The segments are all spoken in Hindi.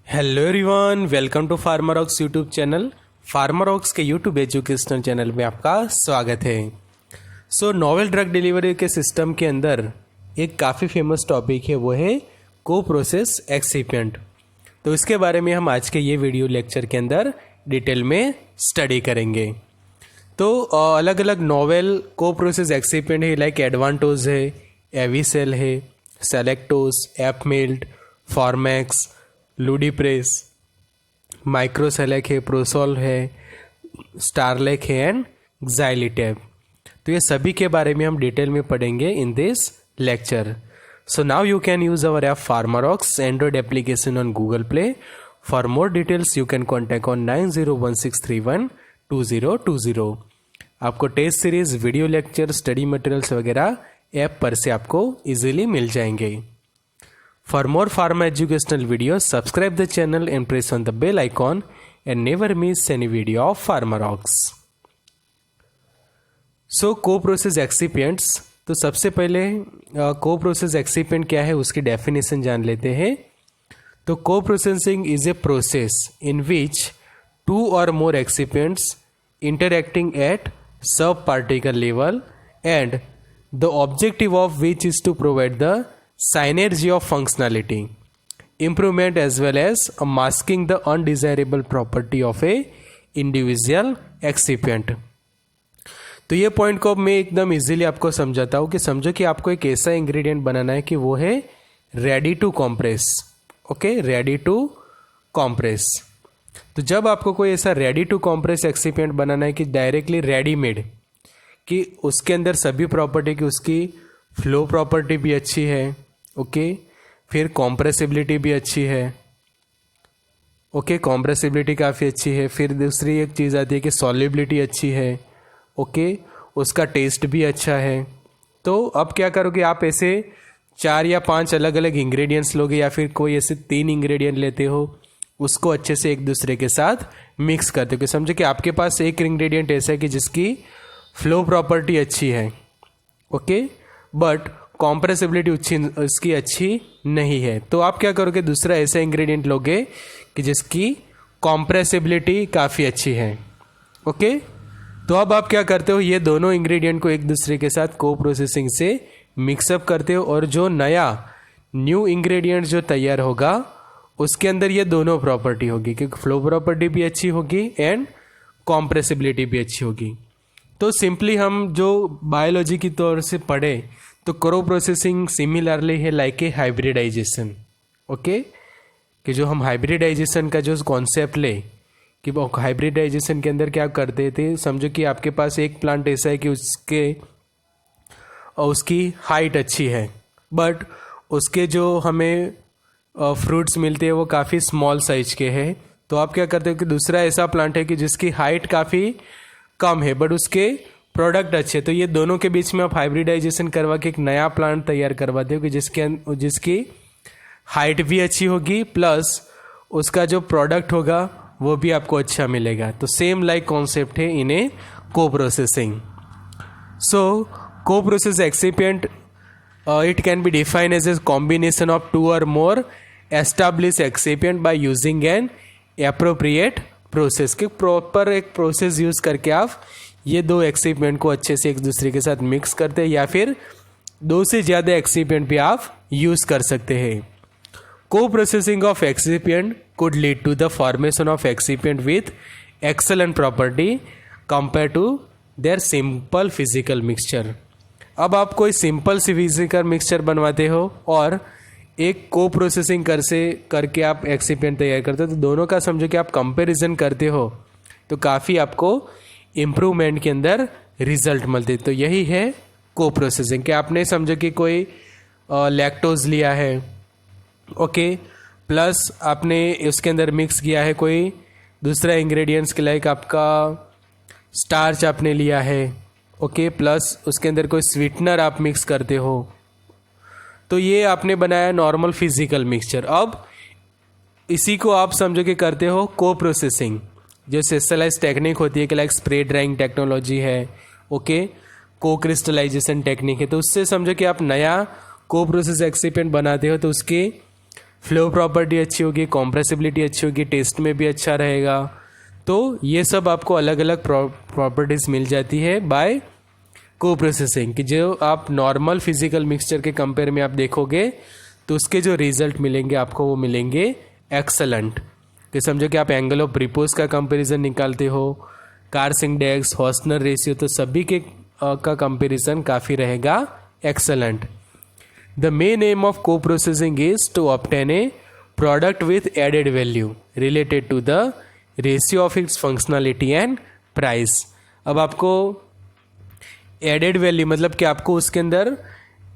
Hello everyone, welcome to Pharmarox YouTube channel. Pharmarox के यूट्यूब एजुकेशनल चैनल में आपका स्वागत है। नोवेल ड्रग डिलीवरी के सिस्टम के अंदर एक काफ़ी फेमस टॉपिक है, वो है को प्रोसेस एक्सिपिएंट। तो इसके बारे में हम आज के ये वीडियो लेक्चर के अंदर डिटेल में स्टडी करेंगे। तो अलग अलग नोवेल को प्रोसेस एक्सिपिएंट है, लाइक एडवांटोज है, एविसेल है, सेलेक्टोस, एपमेल्ट, फॉर्मैक्स, लूडीप्रेस, माइक्रोसेलेक है, प्रोसोल है, स्टारलेक है एंड ज़ाइलिटैब। तो ये सभी के बारे में हम डिटेल में पढ़ेंगे in this lecture. So now you can use our app Pharmarox Android application on Google Play. For more details you can contact on 9016312020। आपको test series, video lecture, study materials वगैरह ऐप पर से आपको इजीली मिल जाएंगे। For more pharma educational videos, subscribe the channel and press on the bell icon and never miss any video of Pharmarox. Co-process excipients। तो सबसे पहले co-process excipient क्या है उसकी डेफिनेशन जान लेते हैं। तो co-processing is a process in which two or more excipients interacting at sub-particle level and the objective of which is to provide the synergy of functionality, improvement as well as masking the undesirable property of a individual excipient। तो ये पॉइंट को मैं एकदम इजीली आपको समझाता हूँ कि समझो कि आपको एक ऐसा इंग्रेडिएंट बनाना है कि वो है ready to compress. Okay, ready to compress. तो जब आपको कोई ऐसा रेडी टू कॉम्प्रेस एक्सिपिएंट बनाना है कि डायरेक्टली रेडीमेड, कि उसके अंदर सभी प्रॉपर्टी की, उसकी फ्लो प्रॉपर्टी भी अच्छी है, ओके, फिर कॉम्प्रेसिबिलिटी भी अच्छी है, ओके, कॉम्प्रेसिबिलिटी काफ़ी अच्छी है। फिर दूसरी एक चीज़ आती है कि सॉल्युबिलिटी अच्छी है, ओके, उसका टेस्ट भी अच्छा है। तो अब क्या करोगे, आप ऐसे 4 या 5 अलग अलग इंग्रेडिएंट्स लोगे या फिर कोई ऐसे 3 इंग्रेडिएंट लेते हो, उसको अच्छे से एक दूसरे के साथ मिक्स करते हो। कि समझो कि आपके पास एक इंग्रेडिएंट ऐसा है कि जिसकी फ्लो प्रॉपर्टी अच्छी है, ओके, बट कॉम्प्रेसिबिलिटी उसकी अच्छी नहीं है। तो आप क्या करोगे, दूसरा ऐसा इंग्रेडिएंट लोगे कि जिसकी कॉम्प्रेसिबिलिटी काफ़ी अच्छी है, ओके। तो अब आप क्या करते हो, ये दोनों इंग्रेडिएंट को एक दूसरे के साथ को प्रोसेसिंग से मिक्सअप करते हो और जो न्यू इंग्रेडिएंट जो तैयार होगा उसके अंदर ये दोनों प्रॉपर्टी होगी, क्योंकि फ्लो प्रॉपर्टी भी अच्छी होगी एंड कॉम्प्रेसिबिलिटी भी अच्छी होगी। तो सिंपली हम जो बायोलॉजी की तौर से पढ़े तो को प्रोसेसिंग सिमिलरली है लाइक ए हाइब्रिडाइजेशन, ओके, कि जो हम हाइब्रिडाइजेशन का जो कॉन्सेप्ट ले कि हाइब्रिडाइजेशन के अंदर क्या करते थे, समझो कि आपके पास एक प्लांट ऐसा है कि उसकी हाइट अच्छी है, बट उसके जो हमें फ्रूट्स मिलते हैं वो काफ़ी स्मॉल साइज के हैं। तो आप क्या करते हो कि दूसरा ऐसा प्लांट है कि जिसकी हाइट काफ़ी कम है बट उसके प्रोडक्ट अच्छे, तो ये दोनों के बीच में आप हाइब्रिडाइजेशन करवा के एक नया प्लांट तैयार करवाते हो कि जिसकी हाइट भी अच्छी होगी प्लस उसका जो प्रोडक्ट होगा वो भी आपको अच्छा मिलेगा। तो सेम लाइक कॉन्सेप्ट है in a co processing. So co process excipient it can be defined as a combination of 2 or more establish excipient by using an appropriate process. के प्रॉपर एक प्रोसेस यूज करके आप ये 2 एक्सिपिएंट को अच्छे से एक दूसरे के साथ मिक्स करते हैं या फिर 2 से ज़्यादा एक्सिपिएंट भी आप यूज कर सकते हैं। Co processing of excipient could lead to the formation of excipient with excellent property compare to their simple physical mixture. अब आप कोई सिंपल सी फिजिकल मिक्सचर बनवाते हो और एक को प्रोसेसिंग करके आप एक्सिपिएंट तैयार करते हो, तो दोनों का समझो कि आप कंपैरिजन करते हो तो काफ़ी आपको इम्प्रूवमेंट के अंदर रिजल्ट मिलते। तो यही है को प्रोसेसिंग। कि आपने समझो कि कोई लैक्टोज लिया है, ओके, प्लस आपने उसके अंदर मिक्स किया है कोई दूसरा इंग्रेडिएंट्स के, लाइक आपका स्टार्च आपने लिया है, ओके, प्लस उसके अंदर कोई स्वीटनर आप मिक्स करते हो, तो ये आपने बनाया नॉर्मल फिजिकल मिक्सचर। अब इसी को आप समझो कि करते हो को प्रोसेसिंग, जो स्पेशलाइज टेक्निक होती है कि लाइक स्प्रे ड्राइंग टेक्नोलॉजी है, ओके, को क्रिस्टलाइजेशन टेक्निक है। तो उससे समझो कि आप नया को प्रोसेस एक्सिपिएंट बनाते हो तो उसकी फ्लो प्रॉपर्टी अच्छी होगी, कॉम्प्रेसिबिलिटी अच्छी होगी, टेस्ट में भी अच्छा रहेगा। तो ये सब आपको अलग अलग प्रॉपर्टीज़ मिल जाती है बाय को प्रोसेसिंग, कि जो आप नॉर्मल फिजिकल मिक्सचर के कंपेयर में आप देखोगे तो उसके जो रिजल्ट मिलेंगे आपको वो मिलेंगे एक्सलेंट। कि समझो कि आप एंगल ऑफ रिपोज का कंपैरिजन निकालते हो, कार्स इंडेक्स, हॉस्टनर रेशियो, तो सभी के का कंपैरिजन काफ़ी रहेगा excellent. The main aim of co processing is to obtain a product with added value related to the ratio of its functionality and price. अब आपको एडेड वैल्यू मतलब कि आपको उसके अंदर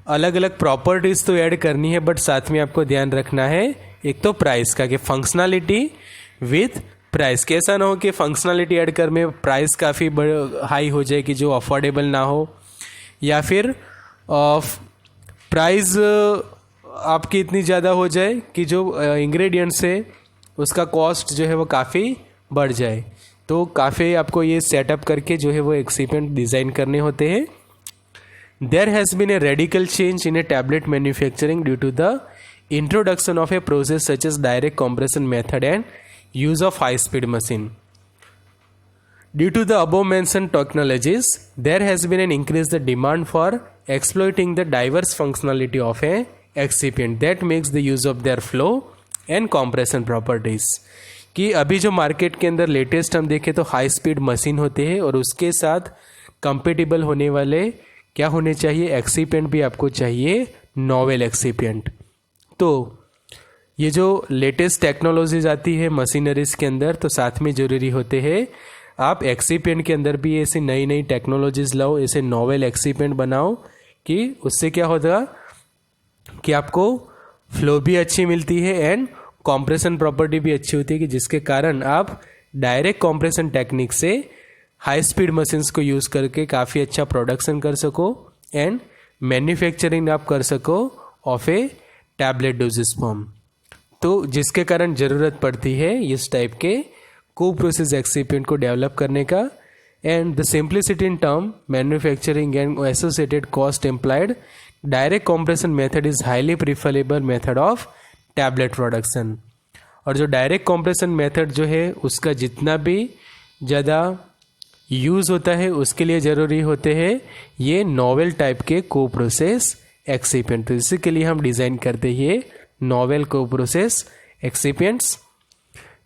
अलग अलग प्रॉपर्टीज़ तो ऐड करनी है, बट साथ में आपको ध्यान रखना है एक तो प्राइस का, कि फंक्शनलिटी विथ प्राइस। कैसा ना हो कि फंक्शनलिटी ऐड कर में प्राइस काफ़ी हाई हो जाए कि जो अफोर्डेबल ना हो, या फिर प्राइस आपकी इतनी ज़्यादा हो जाए कि जो इंग्रेडिएंट्स है उसका कॉस्ट जो है वो काफ़ी बढ़ जाए। तो काफ़ी आपको ये सेटअप करके जो है वो एक्सिपिएंट डिज़ाइन करने होते हैं। There has been a radical change in a tablet manufacturing due to the introduction of a process such as direct compression method and use of high speed machine. Due to the above mentioned technologies, there has been an increase the demand for exploiting the diverse functionality of a excipient that makes the use of their flow and compression properties. कि अभी जो मार्केट के अंदर लेटेस्ट हम देखें तो हाई स्पीड मशीन होते हैं और उसके साथ कंपेटिबल होने वाले क्या होने चाहिए, एक्सिपिएंट भी आपको चाहिए, नोवेल एक्सिपिएंट। तो ये जो लेटेस्ट टेक्नोलॉजीज आती है मशीनरीज के अंदर, तो साथ में ज़रूरी होते हैं आप एक्सिपिएंट के अंदर भी ऐसी नई नई टेक्नोलॉजीज लाओ, ऐसे नोवेल एक्सिपिएंट बनाओ, कि उससे क्या होगा कि आपको फ्लो भी अच्छी मिलती है एंड कॉम्प्रेशन प्रॉपर्टी भी अच्छी होती है, कि जिसके कारण आप डायरेक्ट कॉम्प्रेशन टेक्निक से हाई स्पीड मशीन्स को यूज़ करके काफ़ी अच्छा प्रोडक्शन कर सको एंड मैन्युफैक्चरिंग आप कर सको of A tablet doses form. तो जिसके कारण ज़रूरत पड़ती है इस टाइप के को प्रोसेस एक्सिपिएंट को डेवलप करने का। And the simplicity in term manufacturing and associated cost employed direct compression method is highly preferable method of tablet production. और जो डायरेक्ट कॉम्प्रेशन मेथड जो है उसका जितना भी ज़्यादा यूज़ होता है उसके लिए ज़रूरी होते हैं ये नोवेल टाइप के को प्रोसेस एक्सिपिएंट। तो इसी के लिए हम डिज़ाइन करते हैं novel co-process excipients.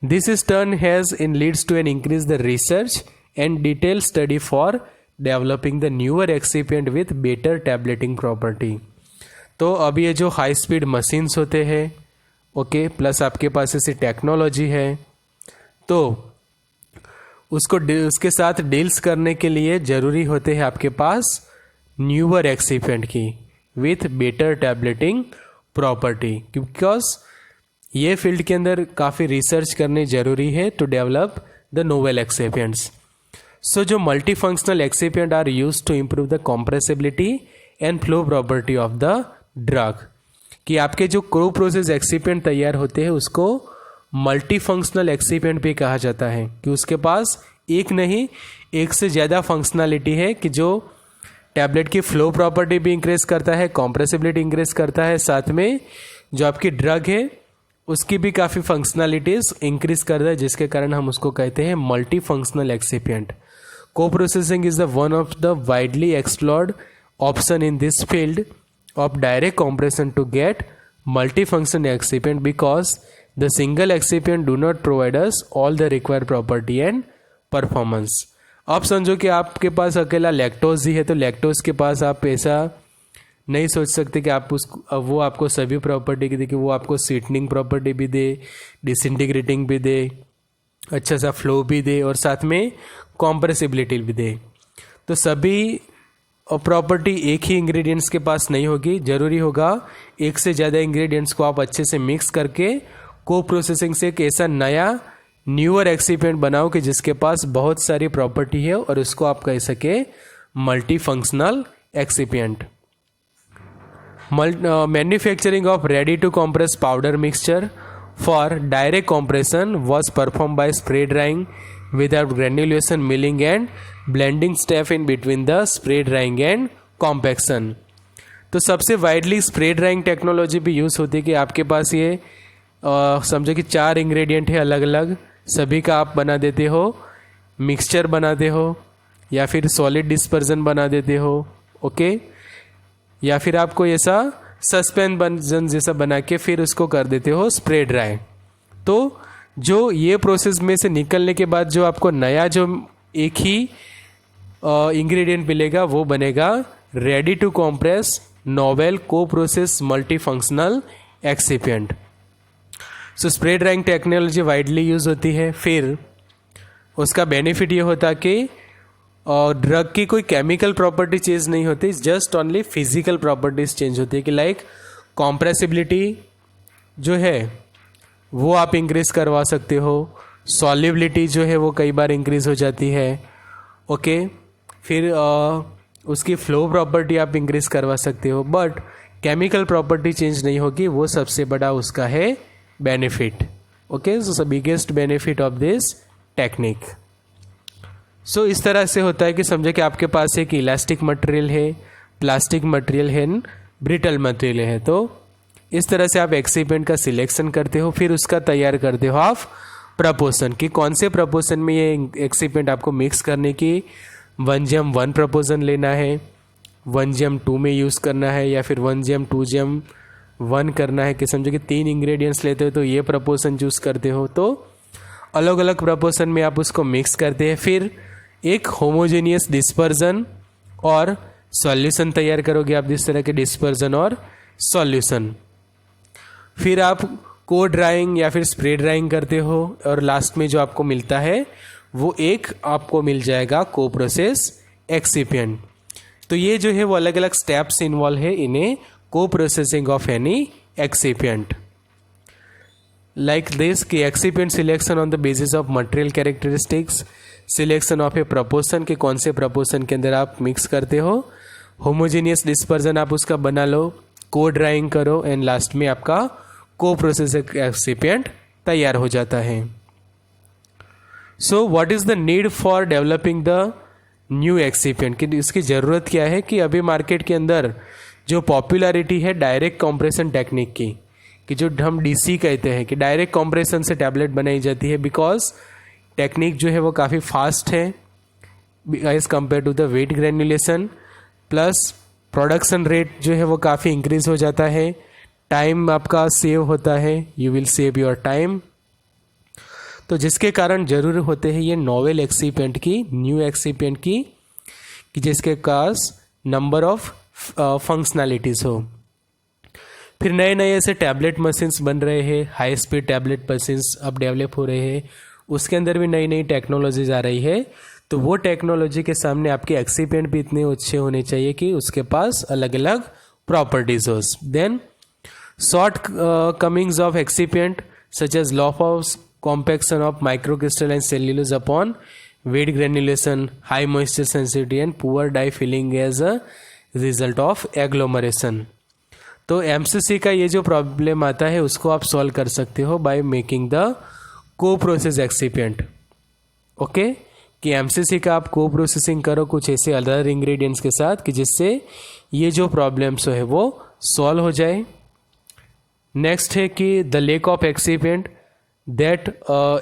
This is turn has in leads to an increase the research and detailed study for developing the newer excipient with better tableting property. तो अब ये जो हाई स्पीड मशीन्स होते हैं ओके, प्लस आपके पास ऐसी टेक्नोलॉजी है, तो उसके साथ डील्स करने के लिए ज़रूरी होते हैं आपके पास न्यूअर एक्सिपिएंट की with better tableting property, because ये फील्ड के अंदर काफ़ी रिसर्च करने जरूरी है to develop the novel excipients. So जो multi functional excipient are use to improve the compressibility and flow property of the drug, कि आपके जो को प्रोसेस एक्सिपिएंट तैयार होते हैं उसको मल्टी फंक्शनल एक्सिपिएंट भी कहा जाता है, कि उसके पास एक नहीं एक से ज़्यादा फंक्शनलिटी है, कि जो टैबलेट की फ्लो प्रॉपर्टी भी इंक्रीज करता है, कॉम्प्रेसिबिलिटी इंक्रीज करता है, साथ में जो आपकी ड्रग है उसकी भी काफ़ी फंक्शनलिटीज़ इंक्रीज करता है, जिसके कारण हम उसको कहते हैं multi functional excipient. Co processing is the one of the widely explored option in this field of direct compression to get multi function excipient, because the single excipient do not provide us all the required property and performance. अब समझो कि आपके पास अकेला लैक्टोज ही है, तो लैक्टोज के पास आप ऐसा नहीं सोच सकते कि आप वो आपको सभी प्रॉपर्टी की दे, कि वो आपको स्वीटनिंग प्रॉपर्टी भी दे, डिसइंटीग्रेटिंग भी दे, अच्छा सा फ्लो भी दे और साथ में कॉम्प्रेसिबिलिटी भी दे। तो सभी प्रॉपर्टी एक ही इंग्रेडिएंट्स के पास नहीं होगी, ज़रूरी होगा एक से ज़्यादा इंग्रेडिएंट्स को आप अच्छे से मिक्स करके को प्रोसेसिंग से एक ऐसा नया न्यूअर एक्सिपिएंट बनाओ कि जिसके पास बहुत सारी प्रॉपर्टी है और उसको आप कह सके multi functional excipient. Manufacturing of ready to compress powder mixture for direct compression was perform by spray drying without granulation, milling and blending step in between the spray drying and compaction. तो सबसे वाइडली स्प्रे ड्राइंग टेक्नोलॉजी भी यूज़ होती है, कि आपके पास ये समझो कि 4 इंग्रेडिएंट है अलग अलग, सभी का आप बना देते हो, मिक्सचर बनाते हो या फिर सॉलिड डिस्पर्जन बना देते हो, ओके, या फिर आप कोई ऐसा सस्पेंशन जैसा बना के फिर उसको कर देते हो स्प्रे ड्राई। तो जो ये प्रोसेस में से निकलने के बाद जो आपको नया जो एक ही इंग्रेडिएंट मिलेगा वो बनेगा ready to compress novel co process multifunctional excipient. So spray drying technology widely use होती है। फिर उसका बेनिफिट ये होता कि ड्रग की कोई केमिकल प्रॉपर्टी चेंज नहीं होती, just only physical properties change होती है कि लाइक कॉम्प्रेसिबिलिटी जो है वो आप इंक्रीज करवा सकते हो, सॉल्युबिलिटी जो है वो कई बार इंक्रीज हो जाती है, ओके, फिर उसकी फ्लो प्रॉपर्टी आप इंक्रीज करवा सकते हो, बट केमिकल प्रॉपर्टी चेंज नहीं होगी, वो सबसे बड़ा उसका है benefit, okay. So biggest benefit of this technique. So इस तरह से होता है कि समझे कि आपके पास एक इलास्टिक मटेरियल है, प्लास्टिक मटेरियल है, ब्रिटल मटेरियल है, तो इस तरह से आप एक्सिपिएंट का सिलेक्शन करते हो, फिर उसका तैयार करते हो आप प्रपोर्शन कि कौन से प्रपोर्शन में ये एक्सिपिएंट आपको मिक्स करने की 1:1 प्रपोर्शन लेना है, 1:2 में यूज़ करना है या फिर 1:2:1 करना है, कि समझो कि 3 इंग्रेडिएंट्स लेते हो तो ये प्रपोर्शन चूज़ करते हो। तो अलग अलग प्रपोर्शन में आप उसको मिक्स करते हैं, फिर एक होमोजेनियस डिस्पर्जन और सॉल्यूशन तैयार करोगे आप, जिस तरह के डिस्पर्जन और सॉल्यूशन। फिर आप को ड्राइंग या फिर स्प्रे ड्राइंग करते हो और लास्ट में जो आपको मिलता है वो एक आपको मिल जाएगा को प्रोसेस एक्सिपिएंट। तो ये जो है वो अलग अलग स्टेप्स इन्वॉल्व है in a co processing of any excipient. Like this कि excipient selection on the basis of material characteristics, selection of a proportion के कौन से प्रपोर्शन के अंदर आप मिक्स करते हो, होमोजेनियस डिस्पर्जन आप उसका बना लो, को ड्राइंग करो एंड लास्ट में आपका को प्रोसेसिंग एक्सिपिएंट तैयार हो जाता है। So what is the need for developing the new excipient, कि इसकी ज़रूरत क्या है कि अभी मार्केट के अंदर जो पॉपुलैरिटी है डायरेक्ट कंप्रेशन टेक्निक की, कि जो हम डीसी कहते हैं कि डायरेक्ट कंप्रेशन से टैबलेट बनाई जाती है, बिकॉज टेक्निक जो है वो काफ़ी फास्ट है as compare to the wet granulation, plus production rate जो है वो काफ़ी इंक्रीज हो जाता है, टाइम आपका सेव होता है, you will save your time. तो जिसके कारण जरूर होते हैं ये नोवेल एक्सिपिएंट की, न्यू एक्सिपिएंट की, कि जिसके पास नंबर ऑफ फंक्शनैलिटीज़ हो। फिर नए नए ऐसे टैबलेट मशीन्स बन रहे हैं, हाई स्पीड टैबलेट मशीन्स अब डेवलप हो रहे हैं, उसके अंदर भी नई नई टेक्नोलॉजीज आ रही है। तो वो टेक्नोलॉजी के सामने आपके एक्सिपिएंट भी इतने अच्छे होने चाहिए कि उसके पास अलग अलग प्रॉपर्टीज हो। Then shortcomings of excipient such as law of compaction of microcrystalline cellulose upon wet granulation, high moisture sensitivity and poor die filling as a result of agglomeration. तो एमसीसी का ये जो प्रॉब्लम आता है उसको आप सॉल्व कर सकते हो by making the co process excipient, okay, कि एमसीसी का आप को प्रोसेसिंग करो कुछ ऐसे अदर इंग्रेडिएंट्स के साथ कि जिससे ये जो प्रॉब्लम्स है वो सॉल्व हो जाए। नेक्स्ट है कि the lack of excipient that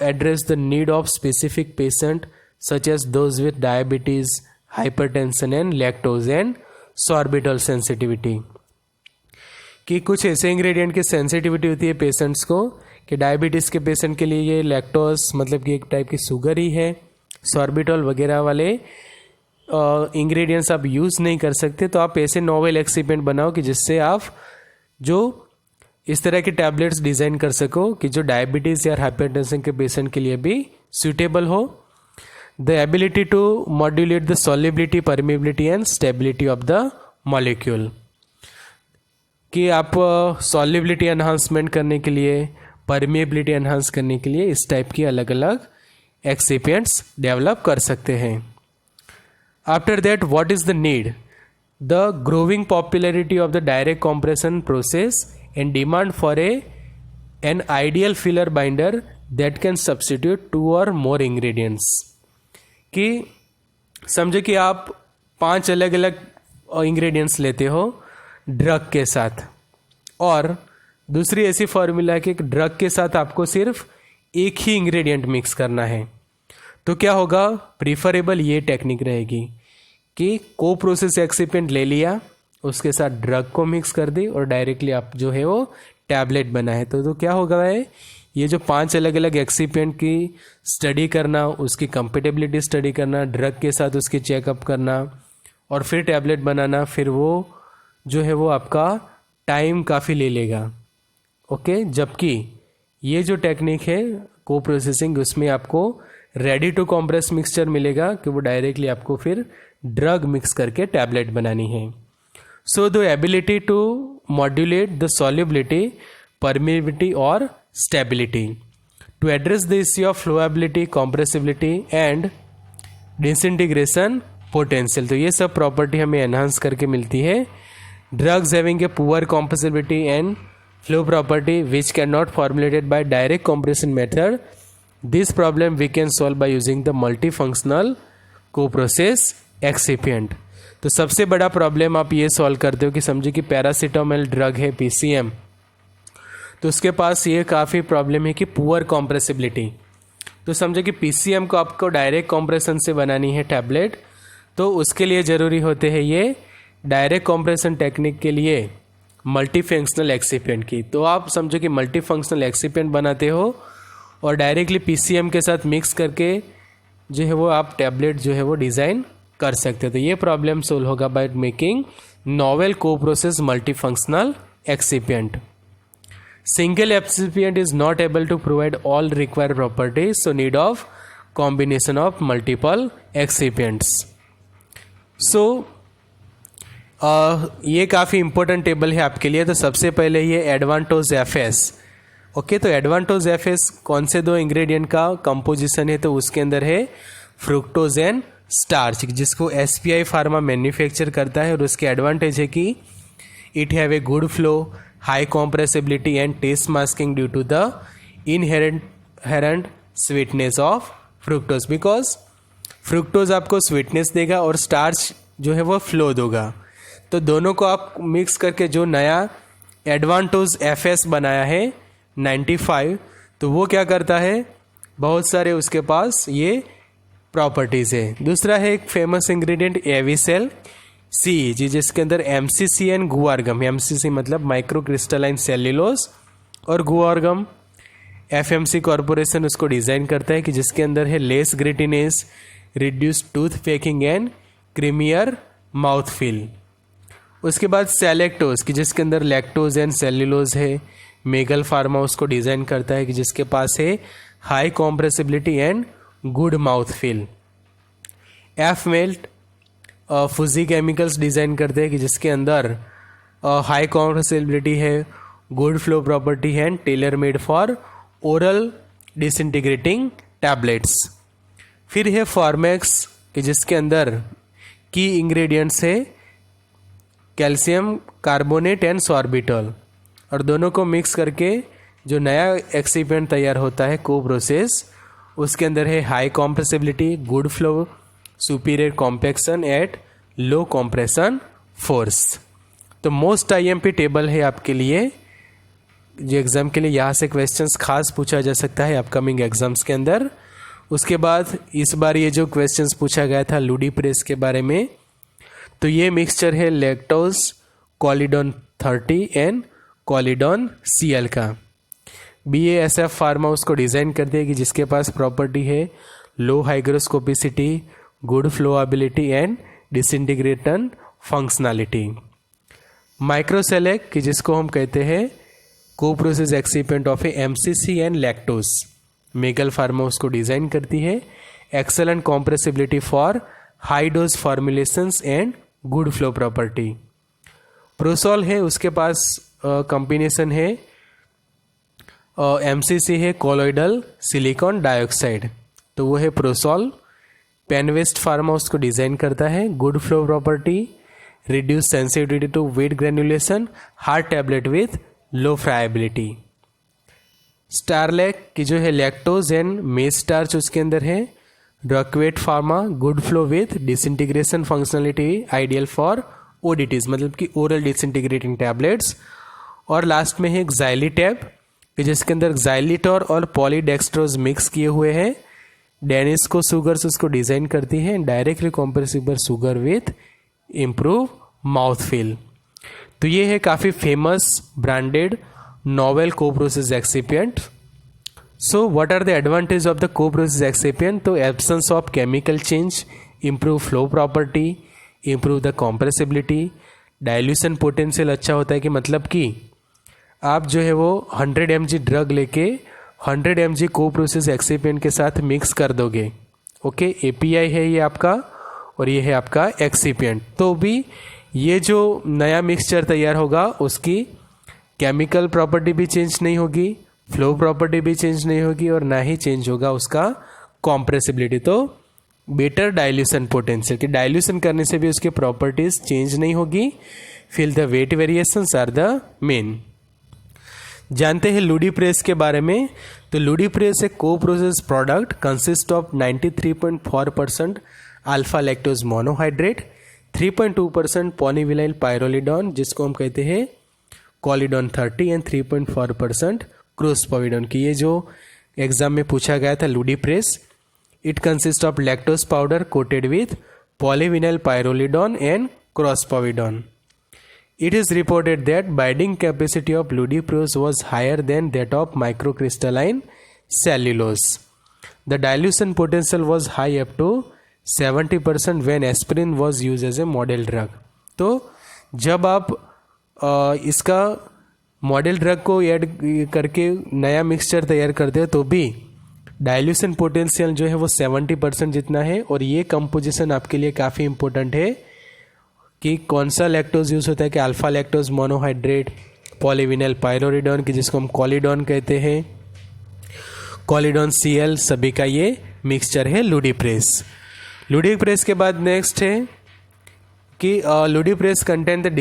address the need of specific patient such as those with diabetes, hypertension and lactose and sorbitol sensitivity, कि कुछ ऐसे इंग्रेडिएंट की सेंसिटिविटी होती है पेशेंट्स को, कि डायबिटीज़ के पेशेंट के लिए ये लैक्टोज मतलब कि एक टाइप की शुगर ही है, सॉर्बिटॉल वगैरह वाले इंग्रेडिएंट्स आप यूज़ नहीं कर सकते। तो आप ऐसे नोवेल एक्सिपिएंट बनाओ कि जिससे आप जो इस तरह के टैबलेट्स डिज़ाइन कर सको कि जो डायबिटीज़ या हाइपरटेंशन के पेशेंट के लिए भी सूटेबल हो। The ability to modulate the solubility, permeability and stability of the molecule, कि आप सॉल्युबिलिटी एनहांसमेंट करने के लिए, परमिएबिलिटी एनहांस करने के लिए इस टाइप की अलग अलग एक्सिपिएंट्स डेवलप कर सकते हैं। After that what is the need, the growing popularity of the direct compression process and demand for an ideal filler binder that can substitute 2 और मोर इंग्रेडिएंट्स, कि समझे कि आप 5 अलग अलग इंग्रेडिएंट्स लेते हो ड्रग के साथ और दूसरी ऐसी फार्मूला है कि ड्रग के साथ आपको सिर्फ एक ही इंग्रेडिएंट मिक्स करना है। तो क्या होगा, प्रीफरेबल ये टेक्निक रहेगी कि को प्रोसेस एक्सिपिएंट ले लिया, उसके साथ ड्रग को मिक्स कर दी और डायरेक्टली आप जो है वो टैबलेट बनाए। तो क्या होगा है, ये जो 5 अलग अलग एक्सिपिएंट की स्टडी करना, उसकी कंपेटेबिलिटी स्टडी करना, ड्रग के साथ उसकी चेकअप करना और फिर टैबलेट बनाना, फिर वो जो है वो आपका टाइम काफ़ी ले लेगा। ओके, जबकि ये जो टेक्निक है को प्रोसेसिंग, उसमें आपको रेडी टू कॉम्प्रेस मिक्सचर मिलेगा कि वो डायरेक्टली आपको फिर ड्रग मिक्स करके टैबलेट बनानी है। So the ability to modulate the solubility, permeability और stability to address the issue of flowability, compressibility and disintegration potential. तो ये सब प्रॉपर्टी हमें एनहांस करके मिलती है। Drugs having a poor compressibility and flow property which cannot formulated by direct compression method. This problem we can solve by using the multifunctional co-process excipient. तो सबसे बड़ा प्रॉब्लम आप ये सॉल्व करते हो कि समझिए कि पैरासीटामोल ड्रग है PCM, तो उसके पास ये काफ़ी प्रॉब्लम है कि पुअर कॉम्प्रेसिबिलिटी। तो समझो कि PCM को आपको डायरेक्ट कॉम्प्रेशन से बनानी है टैबलेट, तो उसके लिए ज़रूरी होते हैं ये डायरेक्ट कॉम्प्रेशन टेक्निक के लिए मल्टी फंक्शनल एक्सिपिएंट की। तो आप समझो कि मल्टी फंक्शनल एक्सिपिएंट बनाते हो और डायरेक्टली PCM के साथ मिक्स करके जो है वो आप टैबलेट जो है वो डिज़ाइन कर सकते हो। तो ये प्रॉब्लम सोल्व होगा by making novel co process multi functional excipient. Single excipient is not able to provide all required properties, so need of combination of multiple excipients. So ये काफ़ी इंपॉर्टेंट टेबल है आपके लिए। तो सबसे पहले ये एडवांटोज FS। ओके, तो एडवांटोज FS कौन से 2 इंग्रेडिएंट का कंपोजिशन है, तो उसके अंदर है फ्रुक्टोज एंड स्टार्च, जिसको SPI फार्मा मैन्युफैक्चर करता है। और उसके एडवांटेज है कि it have a good flow, high compressibility and taste masking due to the inherent sweetness of fructose, because fructose आपको स्वीटनेस देगा और स्टार्च जो है वो फ्लो देगा। तो दोनों को आप मिक्स करके जो नया एडवांटोज FS बनाया है 95, तो वो क्या करता है, बहुत सारे उसके पास ये प्रॉपर्टीज़ है। दूसरा है एक फेमस इंग्रेडिएंट एविसेल CEG, जिसके अंदर MCC एंड गुआरगम, MCC मतलब माइक्रो क्रिस्टलाइन सेल्यूलोज और गुआरगम FMC कॉरपोरेशन उसको डिज़ाइन करता है कि जिसके अंदर है less grittiness, reduce tooth packing and creamier mouth feel. उसके बाद सेलेक्टोज की जिसके अंदर लैक्टोज एंड सेल्यूलोज है, मेगल फार्मा उसको डिज़ाइन करता है कि जिसके पास है high compressibility and good mouth feel. F melt Fuji chemicals design करते हैं कि जिसके अंदर हाई कॉम्प्रेसिबिलिटी है, गुड फ्लो प्रॉपर्टी है and tailor made for oral disintegrating tablets. फिर है फॉर्मेक्स कि जिसके अंदर की इंग्रेडिएंट्स है कैल्शियम कार्बोनेट एंड सॉर्बिटॉल, और दोनों को मिक्स करके जो नया एक्सिपिएंट तैयार होता है को प्रोसेस, उसके अंदर है high compressibility, good flow, superior compaction at low compression force. तो मोस्ट IMP टेबल है आपके लिए जो एग्ज़ाम के लिए, यहाँ से क्वेश्चंस खास पूछा जा सकता है अपकमिंग एग्जाम्स के अंदर। उसके बाद इस बार ये जो क्वेश्चंस पूछा गया था लुडिप्रेस के बारे में, तो ये मिक्सचर है lactose Kollidon 30 and Kollidon CL का। BASF फार्मा उसको डिज़ाइन करती है कि जिसके पास प्रॉपर्टी है low hygroscopicity, good flowability and disintegration functionality. MicroceLac कि जिसको हम कहते हैं co process excipient of a MCC and lactose, Meggle pharma उसको डिज़ाइन करती है। Excellent compressibility for high dose formulations and good flow property. Prosolv है उसके पास कॉम्बिनेशन है MCC है कोलोइडल सिलिकॉन डाइऑक्साइड, तो वो है प्रोसॉल। पेनवेस्ट फार्मा उसको डिज़ाइन करता है, good flow property, reduce sensitivity to wet granulation, hard tablet with low friability. StarLac की जो है लैक्टोज एंड मेज स्टार्च उसके अंदर है। Roquette pharma good flow with disintegration functionality, ideal for ODTs मतलब कि ओरल डिसइंटीग्रेटिंग टैबलेट्स। और लास्ट में है xylitol कि जिसके अंदर xylitol और पॉलीडेक्स्ट्रोज मिक्स किए हुए हैं। डेनिस्को शुगर्स उसको डिज़ाइन करती है, directly compressible sugar with improve mouth feel. तो ये है काफ़ी famous branded novel co process excipient. So what are the advantage of the co process excipient? तो absence of chemical change, improve flow property, improve the compressibility, dilution potential अच्छा होता है कि मतलब कि आप जो है वो 100 mg ड्रग लेके 100 mg को प्रोसेस एक्सिपिएंट के साथ मिक्स कर दोगे। ओके, एपीआई है ये आपका और ये है आपका एक्सिपिएंट। तो भी ये जो नया मिक्सचर तैयार होगा उसकी केमिकल प्रॉपर्टी भी चेंज नहीं होगी, फ्लो प्रॉपर्टी भी चेंज नहीं होगी और ना ही चेंज होगा उसका कॉम्प्रेसिबिलिटी। तो बेटर डाइल्यूशन पोटेंशियल कि डाइल्यूशन करने से भी उसकी प्रॉपर्टीज चेंज नहीं होगी। Fill the weight variations are the main. जानते हैं लुडिप्रेस के बारे में। तो लुडिप्रेस एक को process product consist of 93.4% alpha lactose monohydrate, 3.2% polyvinyl pyrrolidone जिसको हम कहते हैं कॉलिडोन 30 एंड 3.4% क्रोस्पोविडोन की ये जो एग्जाम में पूछा गया था Ludipress. It consist of lactose powder coated with polyvinyl pyrrolidone and crospovidone. It is reported that binding capacity of ludiprose was higher than that of microcrystalline cellulose. The dilution potential was high up to 70% when aspirin was used as a model drug. तो जब आप इसका मॉडल ड्रग को ऐड करके नया मिक्सचर तैयार करते हो तो भी डाइल्यूशन पोटेंशियल जो है वो 70% जितना है। और ये कंपोजिशन आपके लिए काफ़ी इंपॉर्टेंट है कि कौन सा लैक्टोज यूज़ होता है कि अल्फा लैक्टोज मोनोहाइड्रेट, पॉलीविनाइल पायरोलिडोन की जिसको हम कॉलिडोन कहते हैं, कॉलिडोन CL, सभी का ये मिक्सचर है लुडिप्रेस। लुडिप्रेस के बाद नेक्स्ट है कि Ludipress contain the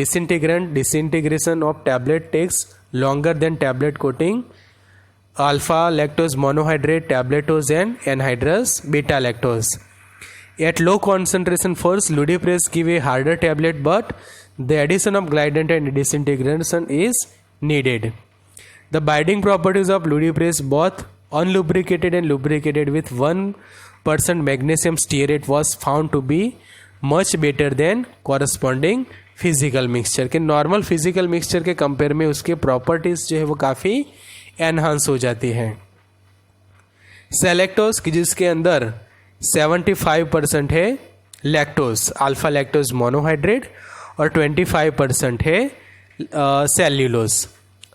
disintegration of tablet takes longer than tablet coating alpha lactose monohydrate Tablettose and anhydrous beta lactose. At low concentration force, ludiprase give a harder tablet, but the addition of glidant and disintegration is needed. The binding properties of ludiprase, both unlubricated and lubricated with 1% magnesium stearate, was found to be much better than corresponding physical mixture. कि normal physical mixture के कंपेयर में उसके प्रॉपर्टीज जो है वो काफ़ी एनहांस हो जाती हैं. सेलेक्टोज की जिसके अंदर 75% है लैक्टोज अल्फा लैक्टोज मोनोहाइड्रेट और 25% है cellulose.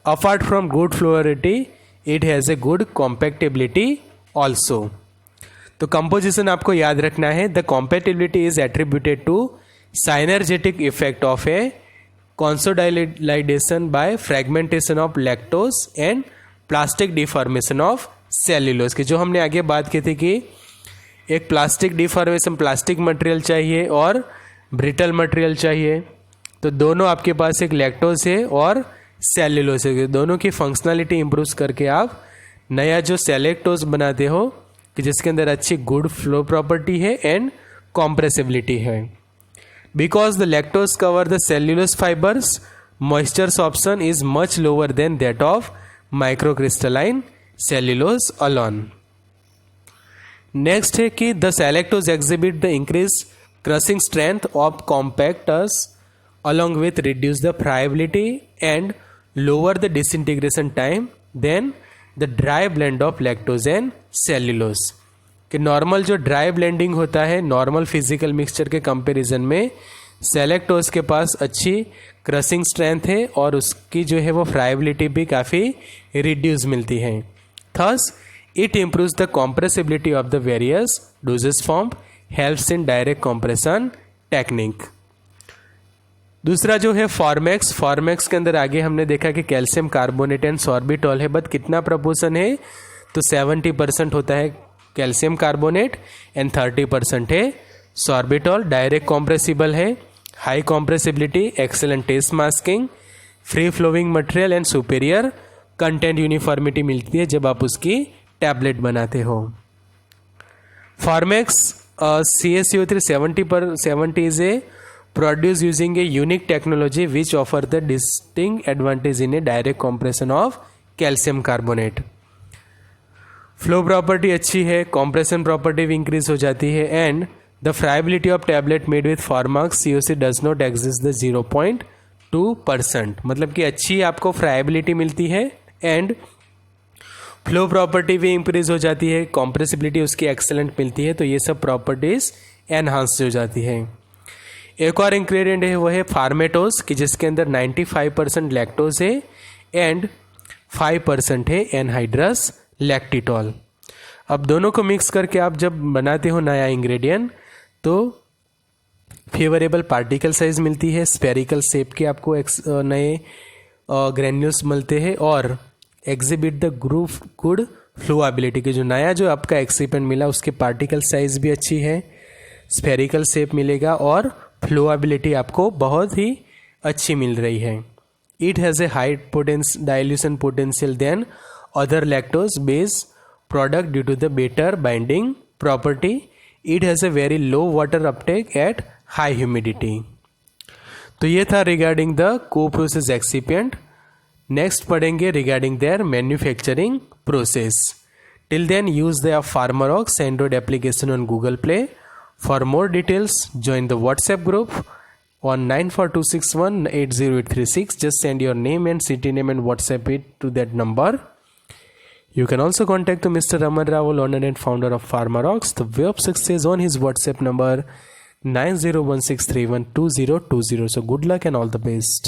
Apart from good fluidity it has a good compactibility also. तो कंपोजिशन आपको याद रखना है. The compactibility is attributed to synergetic effect of a consolidation by fragmentation of lactose and plastic deformation of cellulose की जो हमने आगे बात की थी कि एक प्लास्टिक डिफॉर्मेशन प्लास्टिक मटेरियल चाहिए और ब्रिटल मटेरियल चाहिए. तो दोनों आपके पास एक लैक्टोज है और सेल्यूलोज है. दोनों की फंक्शनलिटी इम्प्रूव करके आप नया जो सेलेक्टोज बनाते हो कि जिसके अंदर अच्छी गुड फ्लो प्रॉपर्टी है एंड कॉम्प्रेसिबिलिटी है. Because the lactose cover the cellulose fibers moisture sorption is much lower than that of microcrystalline cellulose alone. Next है कि the Cellactose exhibit the increase crushing strength of compacts along with reduce the friability and lower the disintegration time than the dry blend of lactose and cellulose. कि नॉर्मल जो ड्राई ब्लेंडिंग होता है नॉर्मल फिजिकल मिक्सचर के कंपैरिजन में सेलेक्टोज के पास अच्छी क्रशिंग स्ट्रेंथ है और उसकी जो है वो फ्राइबिलिटी भी काफ़ी रिड्यूस मिलती है. Thus it improves the compressibility of the various dosage form, helps in direct compression technique. दूसरा जो है फॉर्मेक्स के अंदर आगे हमने देखा कि कैल्शियम कार्बोनेट एंड सॉर्बिटॉल है. बट कितना प्रपोर्शन है? तो 70% होता है कैल्शियम कार्बोनेट एंड 30% है सॉर्बिटॉल. डायरेक्ट कॉम्प्रेसिबल है, high compressibility, excellent taste masking, free flowing material and superior content uniformity मिलती है जब आप उसकी टैबलेट बनाते हो. Formaxx CaCO3 70 is a produced using a unique technology which offer the distinct advantage in a direct compression of calcium carbonate. Flow property अच्छी है, कॉम्प्रेशन प्रॉपर्टी भी इंक्रीज हो जाती है, and the friability of tablet made with Formaxx COC does not exist the 0.2%. मतलब कि अच्छी आपको फ्राइबिलिटी मिलती है एंड फ्लो प्रॉपर्टी भी इंक्रीज हो जाती है, कॉम्प्रेसिबिलिटी उसकी एक्सेलेंट मिलती है. तो ये सब प्रॉपर्टीज एनहांस हो जाती है. एक और इंग्रेडिएंट है वो है फार्मेटोज, कि जिसके अंदर 95% लैक्टोज है एंड 5% है एनहाइड्रस लैक्टिटॉल. अब दोनों को मिक्स करके आप जब बनाते हो नया इंग्रेडिएंट तो फेवरेबल पार्टिकल साइज मिलती है, स्पेरिकल शेप के आपको नए ग्रेन्यूल्स मिलते हैं और एग्जिबिट द ग्रुप गुड फ्लूएबिलिटी के जो आपका एक्सिपेंट मिला उसके पार्टिकल साइज भी अच्छी है, स्पेरिकल शेप मिलेगा और फ्लूएबिलिटी आपको बहुत ही अच्छी मिल रही है. It has a high dilution potential then other lactose based product due to the better binding property. It has a very low water uptake at high humidity. तो ये था regarding the co-process excipient. Next पढ़ेंगे regarding their manufacturing process. Till then use the Pharmarox Android application on Google Play. For more details, join the WhatsApp group on 94261-80836. Just send your name and city name and WhatsApp it to that number. You can also contact Mr. Raman Rao, owner and founder of Pharmarox. The way of success on his WhatsApp number 9016312020. So good luck and all the best.